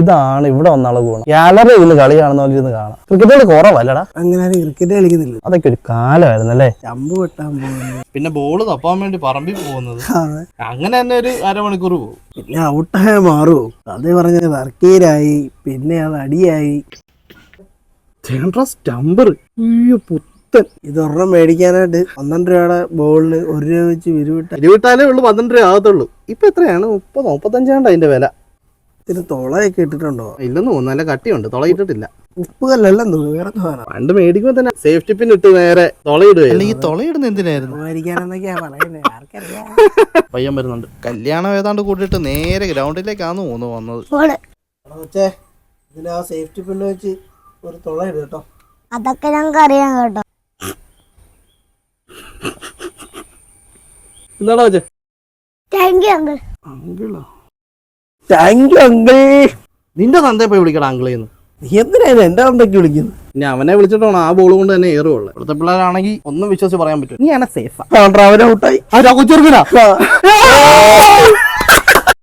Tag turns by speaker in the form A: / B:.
A: ഇതാണ് ഇവിടെ വന്നാളെ ഗുണം. ഗാലറി ഇരുന്ന് കളി കാണുന്ന പോലെ ഇരുന്ന് കാണാം. ക്രിക്കറ്റ് കുറവല്ലടാ.
B: അങ്ങനെ ക്രിക്കറ്റ് കളിക്കുന്നില്ല.
A: അതൊക്കെ ഒരു കാലമായിരുന്നു അല്ലേ.
B: ചമ്പ് വെട്ടാൻ പോകുന്നത്,
C: പിന്നെ ബോള് തപ്പാൻ വേണ്ടി പറമ്പിൽ പോകുന്നത്, അങ്ങനെ തന്നെ ഒരു അരമണിക്കൂർ പോകും.
B: പിന്നെ ഔട്ടായ മാറുമോ? അതേ പറഞ്ഞത് വർക്കീരായി, പിന്നെ അത് അടിയായി. സ്റ്റംബർ ഇതൊരെണ്ണം മേടിക്കാനായിട്ട് 12 രൂപയുടെ ബോളിന് 1 രൂപ വെച്ച് വിരുവിട്ടാലേ ഉള്ളു 12 രൂപ ആകത്തുള്ളൂ. ഇപ്പൊ എത്രയാണ്? 30-35 അതിന്റെ വില. ഇതിന് തുളയൊക്കെ ഇട്ടിട്ടുണ്ടോ?
C: ഇല്ലെന്ന് തോന്നുന്നു, നല്ല കട്ടിയുണ്ട്. തുളയിട്ടിട്ടില്ല.
B: ഉപ്പ് കല്ലെല്ലാം തോന്നുന്നു. വേറെ
C: പണ്ട് മേടിക്കുമ്പോ തന്നെ സേഫ്റ്റി പിൻ ഇട്ട് നേരെ തുളയിടുക. ഈ തുളയിടുന്ന എന്തിനായിരുന്നു?
B: മേടിക്കാനെന്നൊക്കെയാ പറയുന്നത്, ആർക്കറിയാം.
C: പയ്യൻ വരുന്നുണ്ട്. കല്യാണം ഏതാണ്ട് കൂട്ടിയിട്ട് നേരെ ഗ്രൗണ്ടിലേക്കാണ് വന്നത്.
B: ഇതിന് ആ സേഫ്റ്റി പിൻ വെച്ച് ഒരു തുള ഇടും കേട്ടോ.
D: അതൊക്കെ ഞങ്ങൾക്ക് അറിയാം കേട്ടോ.
C: എന്താണോ വെച്ചേ?
D: Thank you uncle.
B: അങ്കിളോ? Thank you uncle.
C: നിന്റെ തന്തയെ പോയി വിളിക്കടാ അങ്കിളേന്ന്.
B: എന്തിനാണ് എന്റെ തന്തയ്ക്ക് വിളിക്കുന്നത്?
C: ഇനി അവനെ വിളിച്ചിട്ടാണ് ആ ബോൾ കൊണ്ട് തന്നെ ഏറുള്ളൂ. ഇവിടുത്തെ പിള്ളേരാണെങ്കിൽ ഒന്നും വിശ്വസിച്ച് പറയാൻ പറ്റും. നീ ആണ് സേഫാ.
B: അവനെ ഔട്ടായി.
C: ആ കൊച്ചുർക്കനാ